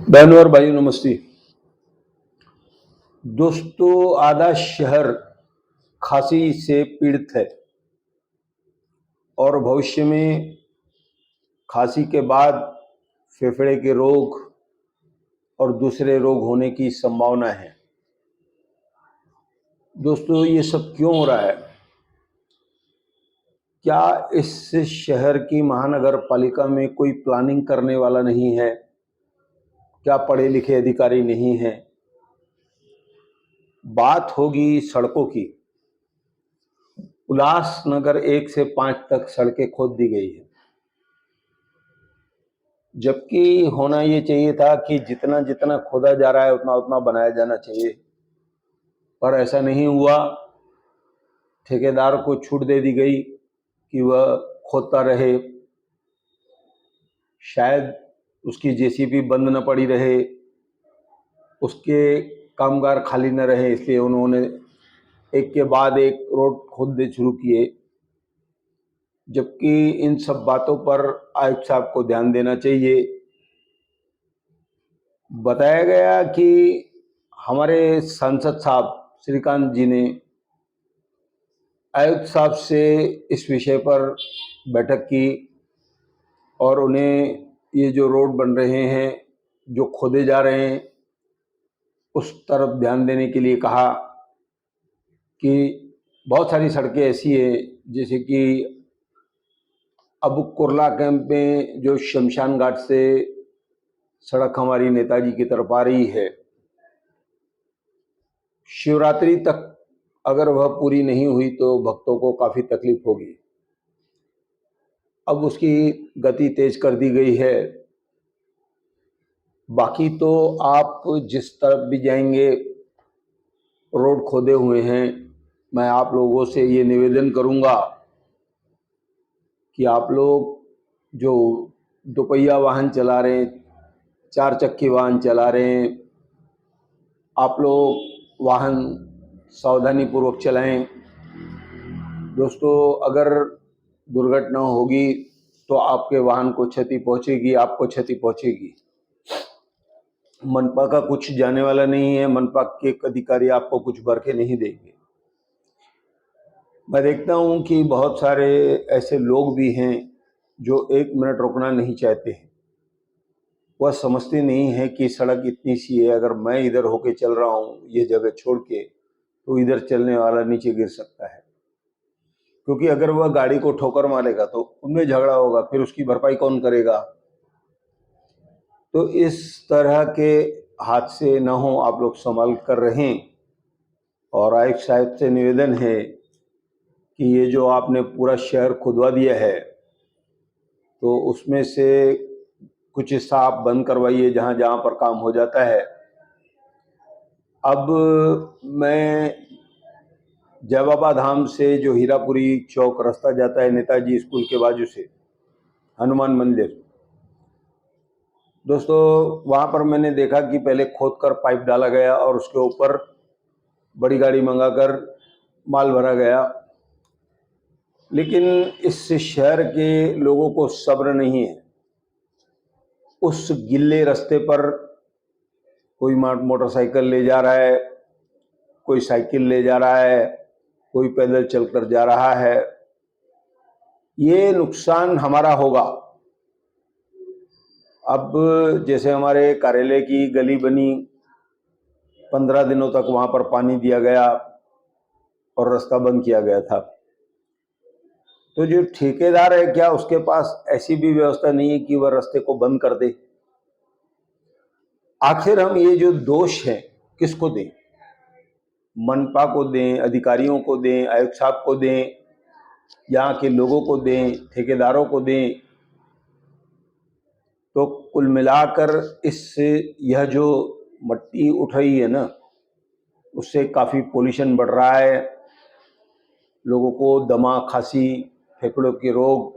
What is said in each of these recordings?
बहनों और भाइयों नमस्ते। दोस्तों, आधा शहर खांसी से पीड़ित है और भविष्य में खांसी के बाद फेफड़े के रोग और दूसरे रोग होने की संभावना है। दोस्तों, ये सब क्यों हो रहा है? क्या इस शहर की महानगर पालिका में कोई प्लानिंग करने वाला नहीं है? क्या पढ़े लिखे अधिकारी नहीं हैं? बात होगी सड़कों की। उल्लासनगर 1 से 5 तक सड़कें खोद दी गई है, जबकि होना ये चाहिए था कि जितना जितना खोदा जा रहा है उतना उतना बनाया जाना चाहिए, पर ऐसा नहीं हुआ। ठेकेदार को छूट दे दी गई कि वह खोदता रहे, शायद उसकी जेसीबी बंद न पड़ी रहे, उसके कामगार खाली न रहे, इसलिए उन्होंने एक के बाद एक रोड खोदने शुरू किए। जबकि इन सब बातों पर आयुक्त साहब को ध्यान देना चाहिए। बताया गया कि हमारे सांसद साहब श्रीकांत जी ने आयुक्त साहब से इस विषय पर बैठक की और उन्हें ये जो रोड बन रहे हैं, जो खोदे जा रहे हैं, उस तरफ ध्यान देने के लिए कहा कि बहुत सारी सड़कें ऐसी हैं, जैसे कि अब कुर्ला कैंप में जो शमशान घाट से सड़क हमारी नेताजी की तरफ आ रही है, शिवरात्रि तक अगर वह पूरी नहीं हुई तो भक्तों को काफ़ी तकलीफ होगी। अब उसकी गति तेज कर दी गई है। बाकी तो आप जिस तरफ भी जाएंगे रोड खोदे हुए हैं। मैं आप लोगों से ये निवेदन करूंगा कि आप लोग जो दोपहिया वाहन चला रहे हैं, 4 चक्की वाहन चला रहे हैं, आप लोग वाहन सावधानी पूर्वक चलाएं। दोस्तों, अगर दुर्घटना होगी तो आपके वाहन को क्षति पहुंचेगी, आपको क्षति पहुंचेगी। मनपा का कुछ जाने वाला नहीं है, मनपा के अधिकारी आपको कुछ बरके नहीं देंगे। मैं देखता हूं कि बहुत सारे ऐसे लोग भी हैं जो 1 मिनट रुकना नहीं चाहते हैं। वह समझते नहीं है कि सड़क इतनी सी है, अगर मैं इधर होके चल रहा हूं ये जगह छोड़ के, तो इधर चलने वाला नीचे गिर सकता है, क्योंकि अगर वह गाड़ी को ठोकर मारेगा तो उनमें झगड़ा होगा, फिर उसकी भरपाई कौन करेगा? तो इस तरह के हादसे न हो, आप लोग संभाल कर रहें। और आयुक्त साहब से निवेदन है कि ये जो आपने पूरा शहर खुदवा दिया है, तो उसमें से कुछ हिस्सा आप बंद करवाइए जहाँ जहाँ पर काम हो जाता है। अब मैं जय बाबा धाम से जो हीरापुरी चौक रास्ता जाता है नेताजी स्कूल के बाजू से हनुमान मंदिर, दोस्तों वहाँ पर मैंने देखा कि पहले खोदकर पाइप डाला गया और उसके ऊपर बड़ी गाड़ी मंगाकर माल भरा गया, लेकिन इस शहर के लोगों को सब्र नहीं है। उस गिल्ले रास्ते पर कोई मोटरसाइकिल ले जा रहा है, कोई साइकिल ले जा रहा है, कोई पैदल चलकर जा रहा है। ये नुकसान हमारा होगा। अब जैसे हमारे कार्यालय की गली बनी, 15 दिनों तक वहां पर पानी दिया गया और रास्ता बंद किया गया था। तो जो ठेकेदार है, क्या उसके पास ऐसी भी व्यवस्था नहीं है कि वह रास्ते को बंद कर दे? आखिर हम ये जो दोष है किसको दें? मनपा को दें, अधिकारियों को दें, आयुक्त साहब को दें, यहाँ के लोगों को दें, ठेकेदारों को दें? तो कुल मिलाकर इससे यह जो मट्टी उठ रही है ना, उससे काफ़ी पोल्यूशन बढ़ रहा है। लोगों को दमा, खांसी, फेफड़ों के रोग,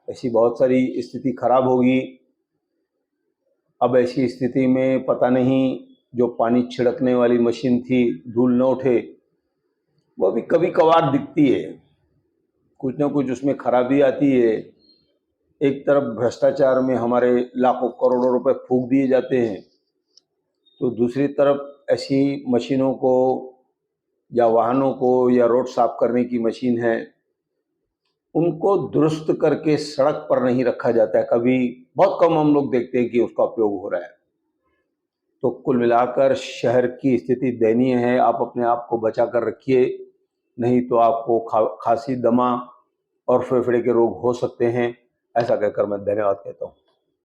ऐसी बहुत सारी स्थिति खराब होगी। अब ऐसी स्थिति में पता नहीं जो पानी छिड़कने वाली मशीन थी, धूल न उठे, वो भी कभी कभार दिखती है, कुछ ना कुछ उसमें खराबी आती है। एक तरफ भ्रष्टाचार में हमारे लाखों करोड़ों रुपए फूंक दिए जाते हैं, तो दूसरी तरफ ऐसी मशीनों को या वाहनों को या रोड साफ करने की मशीन है, उनको दुरुस्त करके सड़क पर नहीं रखा जाता है। कभी बहुत कम हम लोग देखते हैं कि उसका उपयोग हो रहा है। तो कुल मिलाकर शहर की स्थिति दयनीय है। आप अपने आप को बचा कर रखिए, नहीं तो आपको खांसी, दमा और फेफड़े के रोग हो सकते हैं। ऐसा कहकर मैं धन्यवाद कहता हूँ।